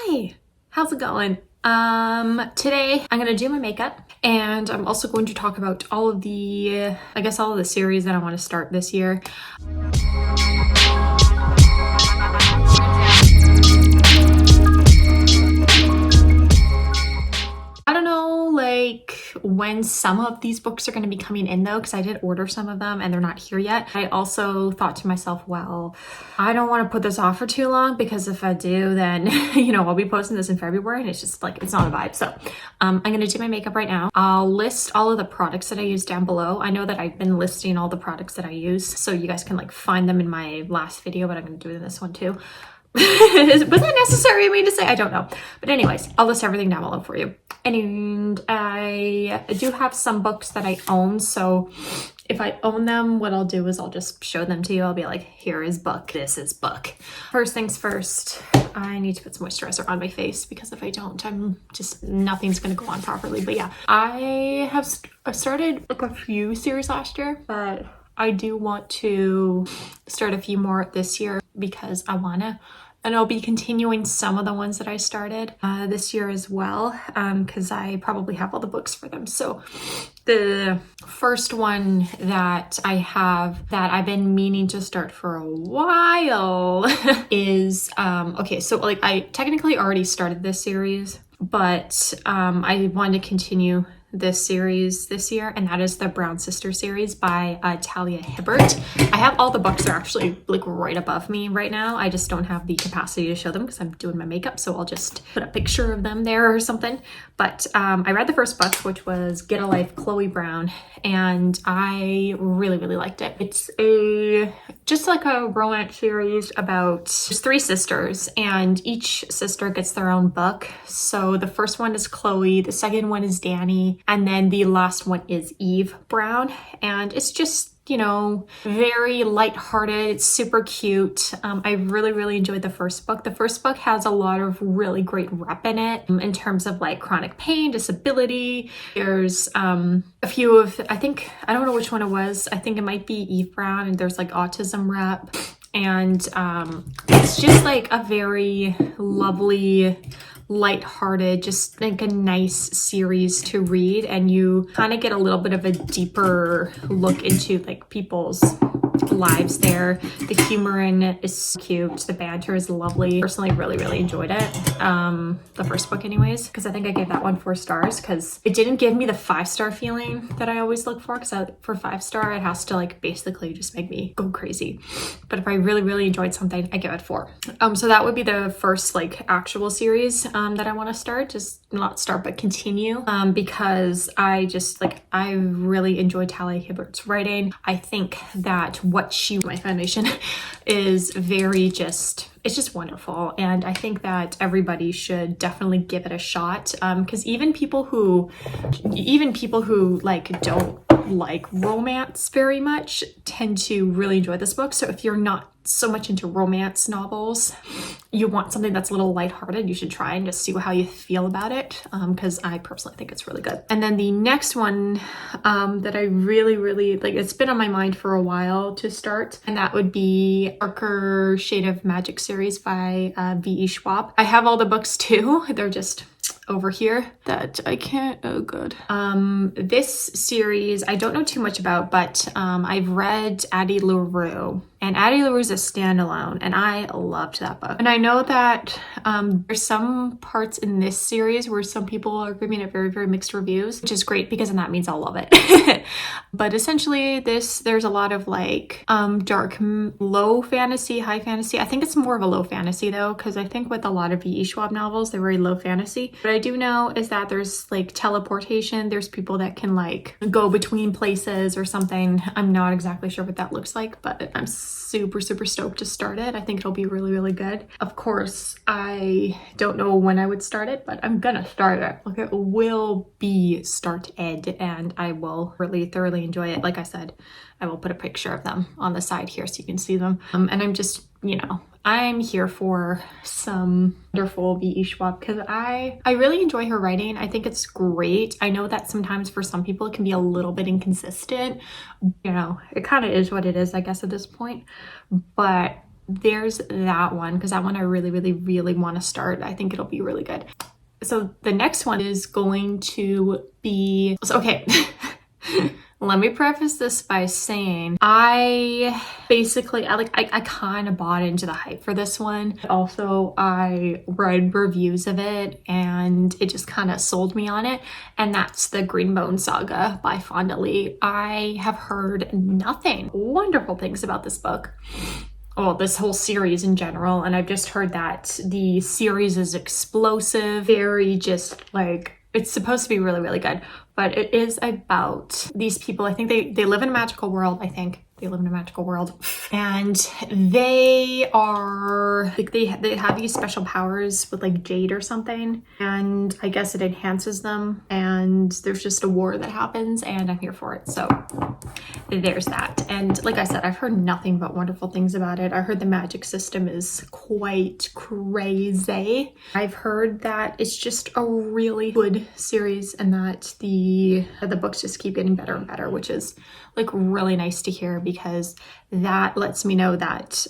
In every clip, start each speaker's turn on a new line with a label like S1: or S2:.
S1: Hi, how's it going? Today I'm gonna do my makeup, and I'm also going to talk about all of the, all of the series that I want to start this year. I don't know, when some of these books are going to be coming in though, because I did order some of them and they're not here yet. I also thought to myself, well, I don't want to put this off for too long, because if I do, then, I'll be posting this in February and it's just like, it's not a vibe. So I'm going to do my makeup right now. I'll list all of the products that I use down below. I know that I've been listing all the products that I use, so you guys can find them in my last video, but I'm going to do it in this one too. Was that necessary of me to say? I don't know. But anyways, I'll list everything down below for you. And I do have some books that I own, so if I own them, what I'll do is I'll just show them to you. I'll be like, here is book, this is book. First things first, I need to put some moisturizer on my face, because if I don't, nothing's gonna go on properly. But yeah, I started a few series last year, but I do want to start a few more this year, because I wanna. And I'll be continuing some of the ones that I started this year as well, because I probably have all the books for them. So the first one that I have that I've been meaning to start for a while is, okay, so I technically already started this series, but I wanted to continue this series this year, and that is the Brown Sister series by Talia Hibbert. I have all the books. They're actually right above me right now. I just don't have the capacity to show them because I'm doing my makeup, so I'll just put a picture of them there or something. But I read the first book, which was Get a Life, Chloe Brown, and I really liked it. It's just like a romance series about three sisters, and each sister gets their own book. So the first one is Chloe, the second one is Dani, and then the last one is Eve Brown. And it's just, very lighthearted. It's super cute. I really enjoyed the first book. The first book has a lot of really great rep in it, in terms of chronic pain, disability. There's a few of, I don't know which one it was. I think it might be Eve Brown, and there's autism rep. And it's just a very lovely, lighthearted, just a nice series to read, and you kind of get a little bit of a deeper look into people's lives there. The humor in it is cute. The banter is lovely. Personally, really enjoyed it. The first book anyways, because I think I gave that one 4 stars, because it didn't give me the 5-star feeling that I always look for, because for 5-star it has to basically just make me go crazy. But if I really enjoyed something, I give it 4. So that would be the first actual series that I want to start, just not start but continue, because I I really enjoy Talia Hibbert's writing. I think that what my foundation is it's just wonderful, and I think that everybody should definitely give it a shot, because even people who don't like romance very much tend to really enjoy this book. So if you're not so much into romance novels, you want something that's a little lighthearted, you should try and just see how you feel about it, because I personally think it's really good. And then the next one that I really it's been on my mind for a while to start, and that would be Darker Shade of Magic series by V.E. Schwab. I have all the books too. They're just over here that I can't, oh good. This series I don't know too much about, but I've read Addie LaRue, and Addie LaRue is a standalone, and I loved that book. And I know that there's some parts in this series where some people are giving it very mixed reviews, which is great, because then that means I'll love it. But essentially there's a lot of dark, low fantasy, high fantasy. I think it's more of a low fantasy though, because I think with a lot of V.E. Schwab novels, they're very low fantasy. What I do know is that there's teleportation. There's people that can go between places or something. I'm not exactly sure what that looks like, but I'm super stoked to start it. I think it'll be really good. Of course, I don't know when I would start it, but I'm gonna start it. It will be started, and I will really thoroughly enjoy it. Like I said, I will put a picture of them on the side here so you can see them. And I'm just, I'm here for some wonderful V.E. Schwab, because I really enjoy her writing. I think it's great. I know that sometimes for some people it can be a little bit inconsistent. It kind of is what it is, I guess, at this point. But there's that one, because that one I really, really, really want to start. I think it'll be really good. So the next one is going to be, so, okay. Let me preface this by saying I kind of bought into the hype for this one. Also, I read reviews of it and it just kind of sold me on it. And that's the Green Bone Saga by Fonda. I have heard nothing wonderful things about this book. Well, this whole series in general. And I've just heard that the series is explosive, very just like, it's supposed to be really, really good. But it is about these people. I think they live in a magical world. I think they live in a magical world. And they are, like, they have these special powers with like Jade or something. And I guess it enhances them. And there's just a war that happens and I'm here for it. So there's that. And like I said, I've heard nothing but wonderful things about it. I heard the magic system is quite crazy. I've heard that it's just a really good series and that the books just keep getting better and better, which is like really nice to hear, because that lets me know that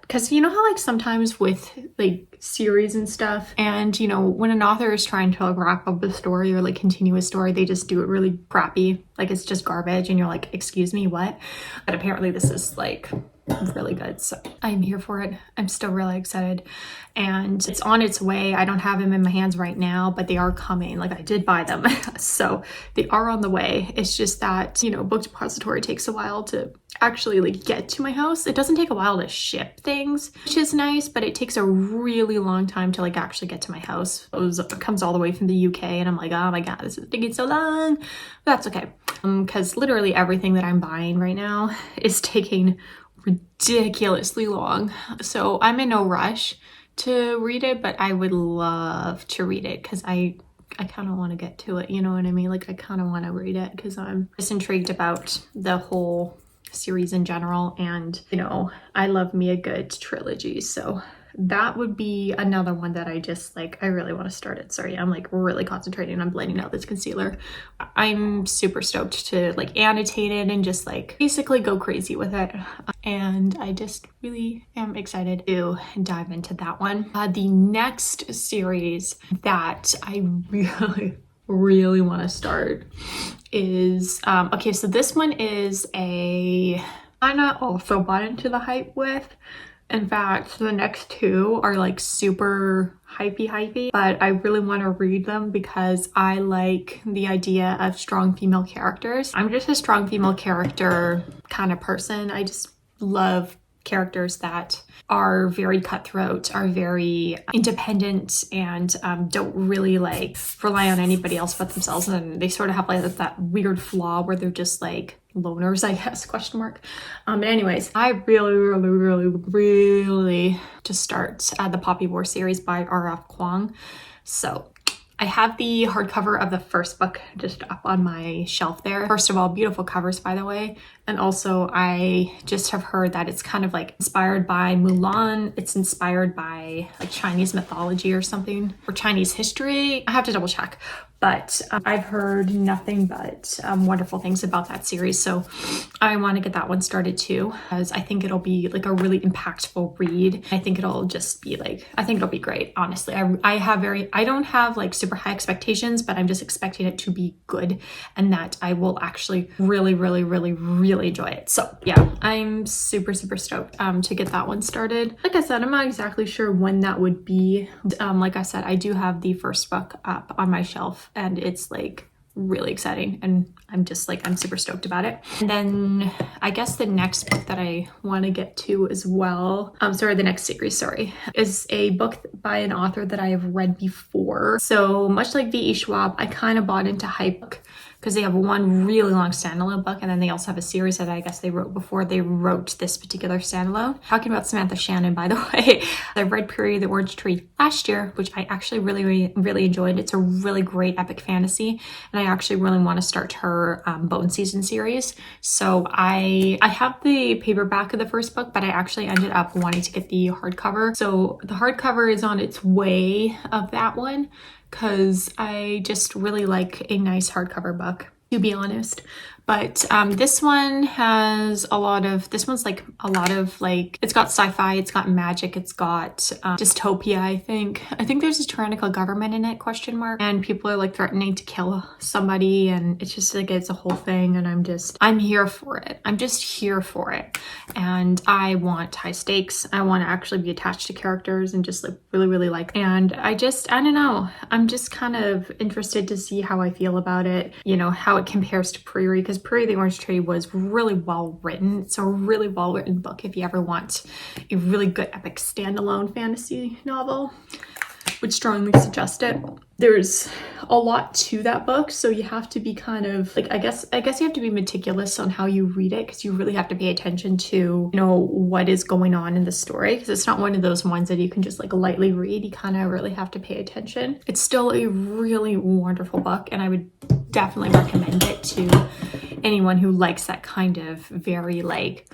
S1: because you know how like sometimes with like series and stuff, and you know when an author is trying to like wrap up a story or like continue a story, they just do it really crappy, like it's just garbage and you're like, excuse me, what? But apparently this is like really good, so I'm here for it. I'm still really excited and it's on its way. I don't have them in my hands right now, but they are coming. Like I did buy them so they are on the way. It's just that, you know, book depository takes a while to actually like get to my house. It doesn't take a while to ship things, which is nice, but it takes a really long time to like actually get to my house. It comes all the way from the UK and I'm like, oh my god, this is taking so long. But that's okay, because literally everything that I'm buying right now is taking ridiculously long. So I'm in no rush to read it, but I would love to read it because I kind of want to get to it, you know what I mean? Like I kind of want to read it because I'm just intrigued about the whole series in general, and you know, I love me a good trilogy, so that would be another one that I just like, I really want to start it. Sorry, I'm like really concentrating on blending out this concealer. I'm super stoked to like annotate it and just like basically go crazy with it. And I just really am excited to dive into that one. The next series that I really want to start is, okay, so this one is a kind of also bought into the hype with. In fact, the next two are like super hypey, but I really want to read them because I like the idea of strong female characters. I'm just a strong female character kind of person. I just love characters that are very cutthroat, are very independent, and don't really like rely on anybody else but themselves. And they sort of have like that weird flaw where they're just like loners, I guess, question mark. But anyways, I really just start the Poppy War series by R.F. Kuang. So I have the hardcover of the first book just up on my shelf there. First of all, beautiful covers, by the way. And also I just have heard that it's kind of like inspired by Mulan. It's inspired by like Chinese mythology or something, or Chinese history. I have to double check. But I've heard nothing but wonderful things about that series. So I want to get that one started too, because I think it'll be like a really impactful read. I think it'll just be like, I think it'll be great. Honestly, I don't have like super high expectations, but I'm just expecting it to be good and that I will actually really enjoy it. So yeah, I'm super stoked to get that one started. Like I said, I'm not exactly sure when that would be. Like I said, I do have the first book up on my shelf and it's like really exciting and I'm super stoked about it. And then I guess the next book that I want to get to as well, the next series, is a book by an author that I have read before. So much like V.E. Schwab, I kind of bought into hype because they have one really long standalone book and then they also have a series that I guess they wrote before they wrote this particular standalone. Talking about Samantha Shannon, by the way, I read Prairie of the Orange Tree last year, which I actually really enjoyed. It's a really great epic fantasy and I actually really want to start her Bone Season series. So I have the paperback of the first book, but I actually ended up wanting to get the hardcover. So the hardcover is on its way of that one, because I just really like a nice hardcover book, to be honest. But this one has a lot of, this one's like a lot of like, it's got sci-fi, it's got magic, it's got dystopia, I think. I think there's a tyrannical government in it, question mark. And people are like threatening to kill somebody, and it's just like, it's a whole thing, and I'm here for it. I'm just here for it. And I want high stakes. I want to actually be attached to characters and just like really like, and I don't know. I'm just kind of interested to see how I feel about it, you know, how it compares to Prairie, because Prairie the Orange Tree was really well written. It's a really well written book if you ever want a really good epic standalone fantasy novel. Would strongly suggest it. There's a lot to that book, so you have to be kind of like, I guess you have to be meticulous on how you read it, because you really have to pay attention to, you know, what is going on in the story, because it's not one of those ones that you can just like lightly read. You kind of really have to pay attention. It's still a really wonderful book, and I would definitely recommend it to anyone who likes that kind of very like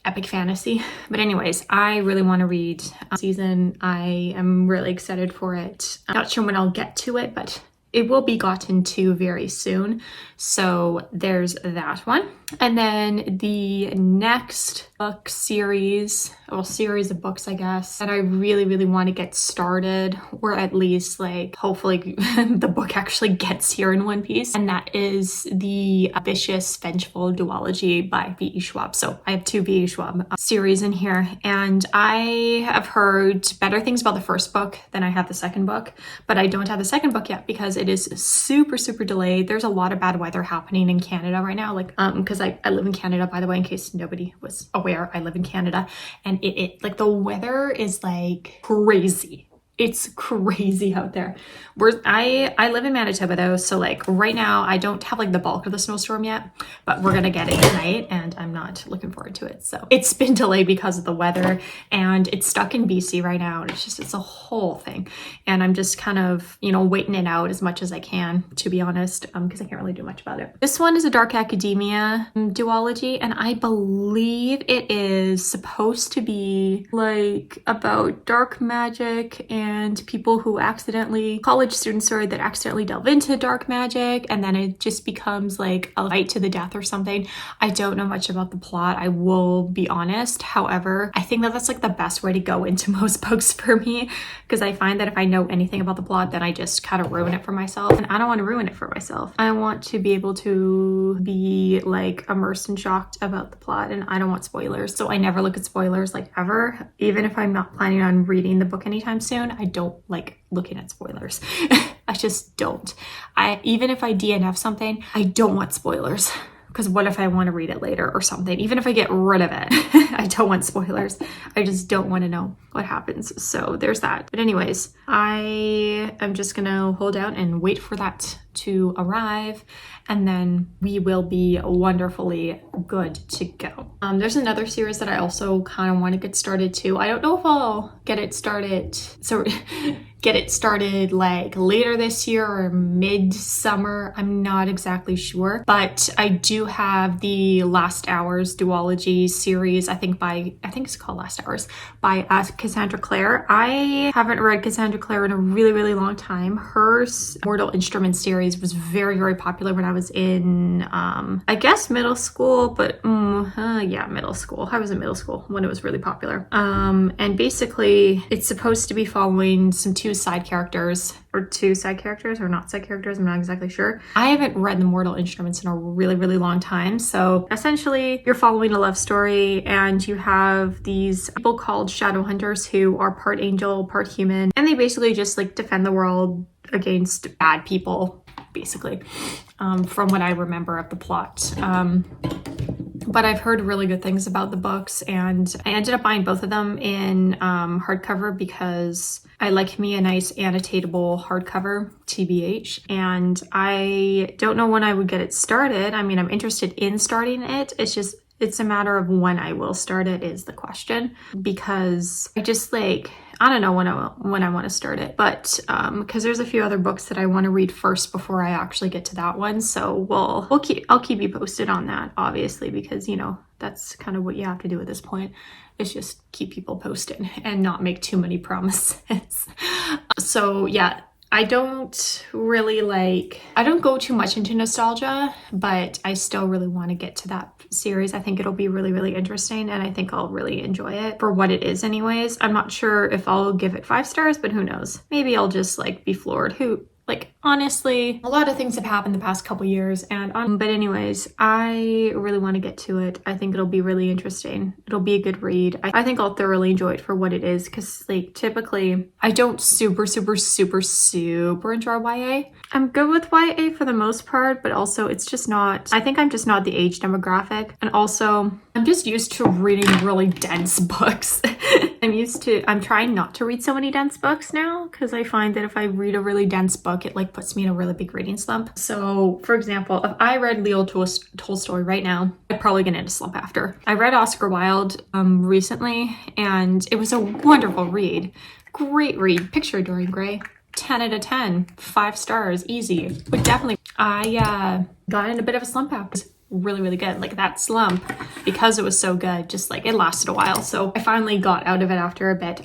S1: epic fantasy. But anyways, I really want to read season. I am really excited for it. I'm not sure when I'll get to it, but it will be gotten to very soon. So there's that one. And then the next book series, well, series of books, I guess, that I really want to get started, or at least like hopefully the book actually gets here in one piece. And that is the Vicious Vengeful Duology by V.E. Schwab. So I have two V.E. Schwab series in here, and I have heard better things about the first book than I have the second book, but I don't have the second book yet because it is super delayed. There's a lot of bad weather happening in Canada right now, like because I live in Canada, by the way, in case nobody was aware. I live in Canada, and it like the weather is like crazy. It's crazy out there. I live in Manitoba though, so like right now I don't have like the bulk of the snowstorm yet, but we're gonna get it tonight, and I'm not looking forward to it. So it's been delayed because of the weather, and it's stuck in BC right now, and it's a whole thing. And I'm just kind of, you know, waiting it out as much as I can, to be honest, because I can't really do much about it. This one is a Dark Academia duology, and I believe it is supposed to be like about dark magic and people who college students, sorry, that accidentally delve into dark magic, and then it just becomes like a fight to the death or something. I don't know much about the plot, I will be honest. However, I think that that's like the best way to go into most books for me, because I find that if I know anything about the plot, then I just kind of ruin it for myself, and I don't want to ruin it for myself. I want to be able to be like immersed and shocked about the plot, and I don't want spoilers. So I never look at spoilers, like ever. Even if I'm not planning on reading the book anytime soon, I don't like looking at spoilers. I just don't. Even if I DNF something, I don't want spoilers, because what if I want to read it later or something? Even if I get rid of it, I don't want spoilers. I just don't want to know what happens. So there's that. But anyways, I am just gonna hold out and wait for that to arrive, and then we will be wonderfully good to go. There's another series that I also kind of want to get started too. I don't know if I'll get it started. So get it started like later this year or mid-summer. I'm not exactly sure, but I do have the Last Hours duology series. I think it's called Last Hours by Cassandra Clare. I haven't read Cassandra Clare in a really long time. Her Mortal Instruments series was very popular when I was in I guess middle school, but yeah, middle school. I was in middle school when it was really popular. And basically it's supposed to be following two side characters or not side characters. I'm not exactly sure. I haven't read the Mortal Instruments in a really long time. So essentially you're following a love story, and you have these people called shadow hunters who are part angel, part human, and they basically just like defend the world against bad people, basically, from what I remember of the plot. But I've heard really good things about the books, and I ended up buying both of them in hardcover because I like me a nice annotatable hardcover, TBH, and I don't know when I would get it started. I mean, I'm interested in starting it. It's a matter of when I will start it is the question, because I just like, I don't know when I want to start it, but because there's a few other books that I want to read first before I actually get to that one. So I'll keep you posted on that, obviously, because you know that's kind of what you have to do at this point. Is just keep people posted and not make too many promises. So yeah, I don't go too much into nostalgia, but I still really want to get to that series. I think it'll be really, really interesting, and I think I'll really enjoy it for what it is anyways. I'm not sure if I'll give it 5 stars, but who knows? Maybe I'll just like be floored. Honestly, a lot of things have happened the past couple years, and but anyways, I really want to get to it. I think it'll be really interesting. It'll be a good read. I think I'll thoroughly enjoy it for what it is, because like typically I don't super enjoy YA. I'm good with YA for the most part, but also it's just not, I think I'm just not the age demographic, and also I'm just used to reading really dense books. I'm trying not to read so many dense books now, because I find that if I read a really dense book, it like puts me in a really big reading slump. So for example, if I read Leo Tolstoy right now, I'd probably get into a slump after. I read Oscar Wilde recently, and it was a wonderful read. Great read. Picture Dorian Gray. 10 out of 10. 5 stars. Easy. But definitely, I got in a bit of a slump after. Really, really good. Like that slump, because it was so good, just like it lasted a while. So I finally got out of it after a bit.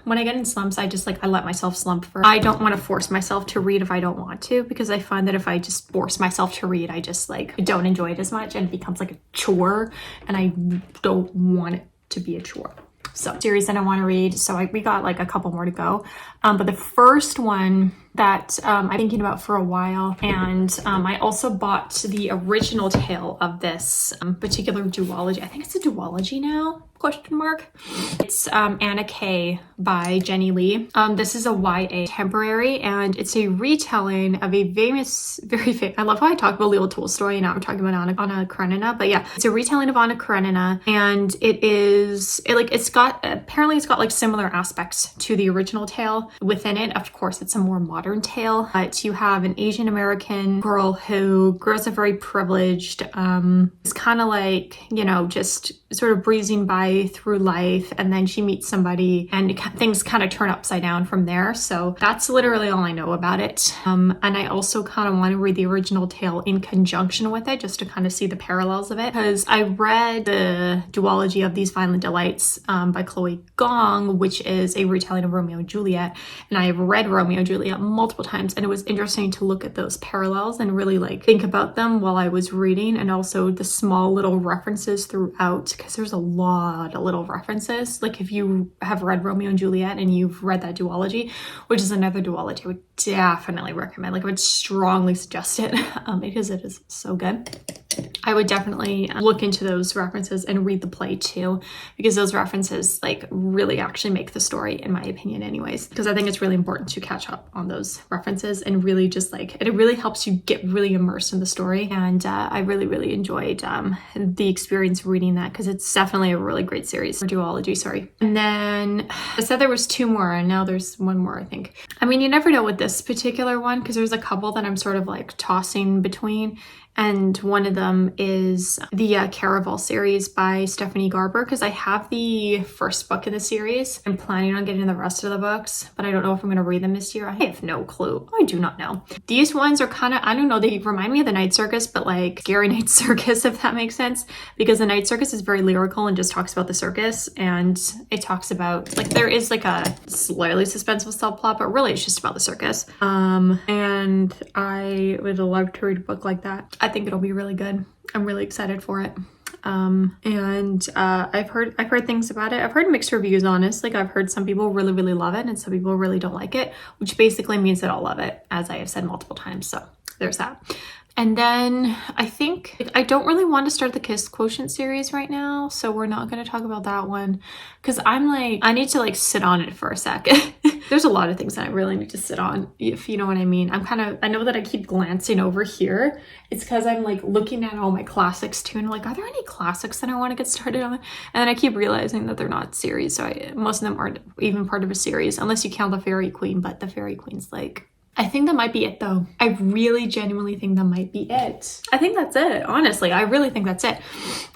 S1: When I get in slumps, I let myself slump for. I don't want to force myself to read if I don't want to, because I find that if I just force myself to read, I just like don't enjoy it as much, and it becomes like a chore, and I don't want it to be a chore. So series that I want to read. So we got like a couple more to go. But the first one that I'm thinking about for a while, and I also bought the original tale of this particular duology. I think it's a duology now, question mark. It's Anna K by Jenny Lee. This is a YA contemporary, and it's a retelling of a very famous, I love how I talk about Leo Tolstoy and now I'm talking about Anna Karenina, but yeah, it's a retelling of Anna Karenina, and it's got like similar aspects to the original tale within it. Of course, it's a more modern tale, but you have an Asian American girl who grows up very privileged, is kind of like, just sort of breezing by through life, and then she meets somebody and things kind of turn upside down from there. So that's literally all I know about it. And I also kind of want to read the original tale in conjunction with it, just to kind of see the parallels of it, because I read the duology of These Violent Delights by Chloe Gong, which is a retelling of Romeo and Juliet, and I have read Romeo and Juliet multiple times, and it was interesting to look at those parallels and really like think about them while I was reading, and also the small little references throughout, because there's a lot of little references. Like if you have read Romeo and Juliet and you've read that duology, which is another duology I would definitely recommend, like I would strongly suggest it, because it is so good. I would definitely look into those references and read the play too, because those references like really actually make the story, in my opinion anyways, because I think it's really important to catch up on those references and really just like, it really helps you get really immersed in the story. And I really enjoyed the experience reading that, because it's definitely a really great series, or duology, sorry. And then I said there was 2 more, and now there's 1 more, I think. I mean, you never know with this particular one, because there's a couple that I'm sort of like tossing between. And one of them is the Caraval series by Stephanie Garber, because I have the first book in the series. I'm planning on getting the rest of the books, but I don't know if I'm going to read them this year. I have no clue. I do not know. These ones are kind of, I don't know, they remind me of the Night Circus, but like Scary Night Circus, if that makes sense, because the Night Circus is very lyrical and just talks about the circus, and it talks about, like, there is like a slightly suspenseful subplot, but really it's just about the circus. And I would love to read a book like that. I think it'll be really good. I'm really excited for it. I've heard things about it. I've heard mixed reviews, honestly. I've heard some people really love it and some people really don't like it, which basically means that I'll love it, as I have said multiple times. So there's that. And then I think I don't really want to start the Kiss Quotient series right now, so we're not going to talk about that one, because I'm like, I need to like sit on it for a sec. There's a lot of things that I really need to sit on, if you know what I mean. I know that I keep glancing over here. It's because I'm like looking at all my classics too, and I'm like, are there any classics that I want to get started on? And then I keep realizing that they're not series, so most of them aren't even part of a series, unless you count the Fairy Queen, but the Fairy Queen's like, I think that might be it though. I really genuinely think that might be it. I think that's it, honestly. I really think that's it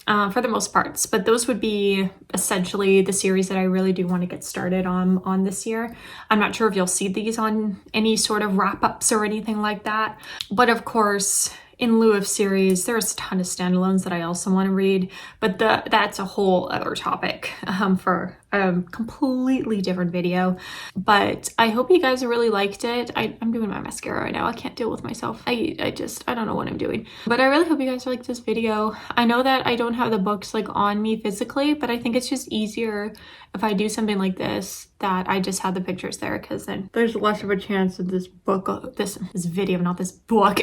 S1: for the most parts. But those would be essentially the series that I really do want to get started on this year. I'm not sure if you'll see these on any sort of wrap-ups or anything like that. But of course, in lieu of series, there's a ton of standalones that I also want to read, but that's a whole other topic for completely different video. But I hope you guys really liked it. I'm doing my mascara right now. I can't deal with myself. I don't know what I'm doing. But I really hope you guys liked this video. I know that I don't have the books like on me physically, but I think it's just easier if I do something like this that I just have the pictures there, because then there's less of a chance that this book, this video, not this book,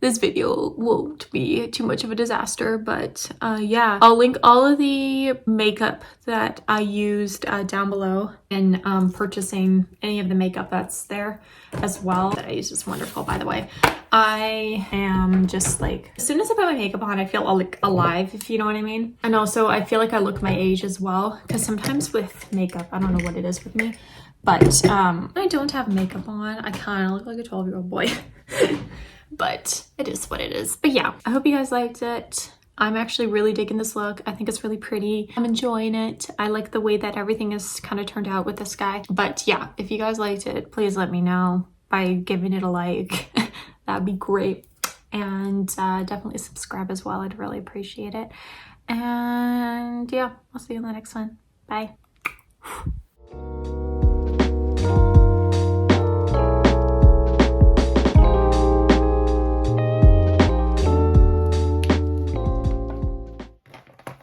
S1: this video won't be too much of a disaster. But yeah, I'll link all of the makeup that I used down below in purchasing any of the makeup that's there as well. That I use is wonderful, by the way. I am just like, as soon as I put my makeup on, I feel like alive, if you know what I mean. And also I feel like I look my age as well, because sometimes with makeup, I don't know what it is with me, but when I don't have makeup on, I kind of look like a 12-year-old boy. But it is what it is. But yeah, I hope you guys liked it. I'm actually really digging this look. I think it's really pretty. I'm enjoying it. I like the way that everything is kind of turned out with this guy. But yeah, if you guys liked it, please let me know by giving it a like. That'd be great. And definitely subscribe as well. I'd really appreciate it. And yeah, I'll see you in the next one. Bye.